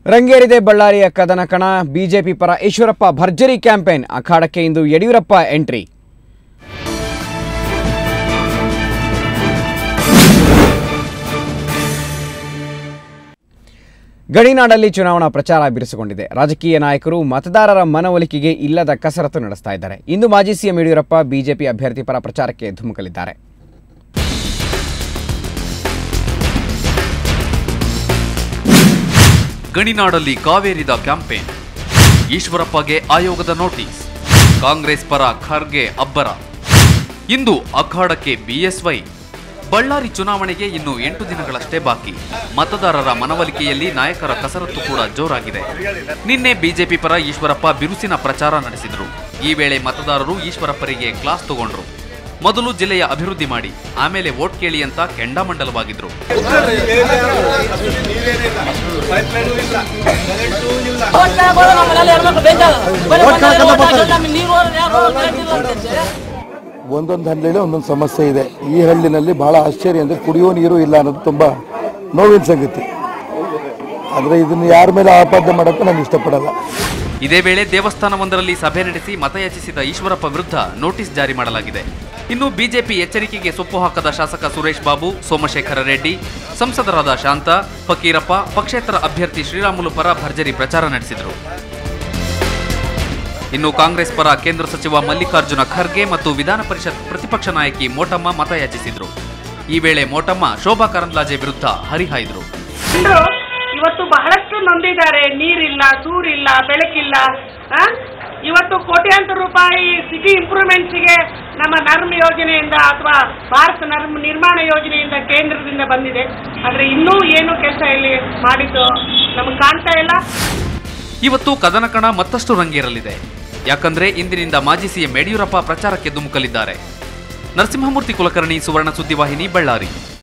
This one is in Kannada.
ರಂಗೇರಿದೆ ಬಳ್ಳಾರಿಯ ಕದನಕಣ. ಬಿಜೆಪಿ ಪರ ಈಶ್ವರಪ್ಪ ಭರ್ಜರಿ ಕ್ಯಾಂಪೇನ್. ಅಖಾಡಕ್ಕೆ ಇಂದು ಯಡಿಯೂರಪ್ಪ ಎಂಟ್ರಿ. ಗಡಿನಾಡಲ್ಲಿ ಚುನಾವಣಾ ಪ್ರಚಾರ ಬಿರುಸುಗೊಂಡಿದೆ. ರಾಜಕೀಯ ನಾಯಕರು ಮತದಾರರ ಮನವೊಲಿಕೆಗೆ ಇಲ್ಲದ ಕಸರತ್ತು ನಡೆಸ್ತಾ ಇದ್ದಾರೆ. ಇಂದು ಮಾಜಿ ಸಿಎಂ ಯಡಿಯೂರಪ್ಪ ಬಿಜೆಪಿ ಅಭ್ಯರ್ಥಿ ಪರ ಪ್ರಚಾರಕ್ಕೆ ಧುಮುಕಲಿದ್ದಾರೆ. ಗಡಿನಾಡಲ್ಲಿ ಕಾವೇರಿದ ಕ್ಯಾಂಪೇನ್. ಈಶ್ವರಪ್ಪಗೆ ಆಯೋಗದ ನೋಟಿಸ್. ಕಾಂಗ್ರೆಸ್ ಪರ ಖರ್ಗೆ ಅಬ್ಬರ. ಇಂದು ಅಖಾಡಕ್ಕೆ ಬಿಎಸ್ವೈ. ಬಳ್ಳಾರಿ ಚುನಾವಣೆಗೆ ಇನ್ನು 8 ದಿನಗಳಷ್ಟೇ ಬಾಕಿ. ಮತದಾರರ ಮನವೊಲಿಕೆಯಲ್ಲಿ ನಾಯಕರ ಕಸರತ್ತು ಕೂಡ ಜೋರಾಗಿದೆ. ನಿನ್ನೆ ಬಿಜೆಪಿ ಪರ ಈಶ್ವರಪ್ಪ ಬಿರುಸಿನ ಪ್ರಚಾರ ನಡೆಸಿದರು. ಈ ವೇಳೆ ಮತದಾರರು ಈಶ್ವರಪ್ಪರಿಗೆ ಕ್ಲಾಸ್ ತಗೊಂಡ್ರು. ಮೊದಲು ಜಿಲ್ಲೆಯ ಅಭಿವೃದ್ಧಿ ಮಾಡಿ, ಆಮೇಲೆ ವೋಟ್ ಕೇಳಿ ಅಂತ ಕೆಂಡಾಮಂಡಲವಾಗಿದ್ರು. ಒಂದೊಂದು ಹಳ್ಳಿಯಲ್ಲಿ ಒಂದೊಂದು ಸಮಸ್ಯೆ ಇದೆ. ಈ ಹಳ್ಳಿನಲ್ಲಿ ಬಹಳ ಆಶ್ಚರ್ಯ ಅಂದರೆ ಕುಡಿಯುವ ನೀರು ಇಲ್ಲ ಅನ್ನೋದು ತುಂಬ ನೋವಿನ ಸಂಗತಿ. ಆದರೆ ಇದನ್ನು ಯಾರ ಮೇಲೆ ಆಪಾದನೆ ಮಾಡೋಕ್ಕೆ ನಾನು ಇಷ್ಟಪಡಲ್ಲ. ಇದೇ ವೇಳೆ ದೇವಸ್ಥಾನವೊಂದರಲ್ಲಿ ಸಭೆ ನಡೆಸಿ ಮತಯಾಚಿಸಿದ ಈಶ್ವರಪ್ಪ ವಿರುದ್ಧ ನೋಟಿಸ್ ಜಾರಿ ಮಾಡಲಾಗಿದೆ. ಇನ್ನು ಬಿಜೆಪಿ ಎಚ್ಚರಿಕೆಗೆ ಸೊಪ್ಪು ಹಾಕದ ಶಾಸಕ ಸುರೇಶ್ ಬಾಬು, ಸೋಮಶೇಖರ ರೆಡ್ಡಿ, ಸಂಸದರಾದ ಶಾಂತ, ಫಕೀರಪ್ಪ, ಪಕ್ಷೇತರ ಅಭ್ಯರ್ಥಿ ಶ್ರೀರಾಮುಲು ಪರ ಭರ್ಜರಿ ಪ್ರಚಾರ ನಡೆಸಿದರು. ಇನ್ನು ಕಾಂಗ್ರೆಸ್ ಪರ ಕೇಂದ್ರ ಸಚಿವ ಮಲ್ಲಿಕಾರ್ಜುನ ಖರ್ಗೆ ಮತ್ತು ವಿಧಾನ ಪರಿಷತ್ ಪ್ರತಿಪಕ್ಷ ನಾಯಕಿ ಮೋಟಮ್ಮ ಮತಯಾಚಿಸಿದ್ರು. ಈ ವೇಳೆ ಮೋಟಮ್ಮ ಶೋಭಾ ಕರಂದ್ಲಾಜೆ ವಿರುದ್ಧ ಹರಿಹಾಯ್ದರು. ಇವತ್ತು ಬಹಳಷ್ಟು ನೊಂದಿದ್ದಾರೆ. ನೀರಿಲ್ಲ, ಸೂರಿಲ್ಲ, ಬೆಳಕಿಲ್ಲ. ಇವತ್ತು ಕೋಟ್ಯಾಂತರ ರೂಪಾಯಿ ಸಿಟಿ ಇಂಪ್ರೂವ್ಮೆಂಟ್ಸ್ಗೆ ನಮ್ಮ ನರ್ಮ್ ಯೋಜನೆಯಿಂದ ಅಥವಾ ಭಾರತ ನರ್ಮ್ ನಿರ್ಮಾಣ ಯೋಜನೆಯಿಂದ ಕೇಂದ್ರದಿಂದ ಬಂದಿದೆ. ಆದರೆ ಇನ್ನೂ ಏನು ಕೆಲಸ ಇಲ್ಲಿ ಮಾಡಿದ್ದು ನಮಗೆ ಕಾಣ್ತಾ ಇಲ್ಲ. ಇವತ್ತು ಕದನಕಣ ಮತ್ತಷ್ಟು ರಂಗೇರಲಿದೆ. ಯಾಕಂದ್ರೆ ಇಂದಿನಿಂದ ಮಾಜಿ ಸಿಎಂ ಯಡಿಯೂರಪ್ಪ ಪ್ರಚಾರಕ್ಕೆ ಧುಮುಕಲಿದ್ದಾರೆ. ನರಸಿಂಹಮೂರ್ತಿ ಕುಲಕರ್ಣಿ, ಸುವರ್ಣ ಸುದ್ದಿವಾಹಿನಿ, ಬಳ್ಳಾರಿ.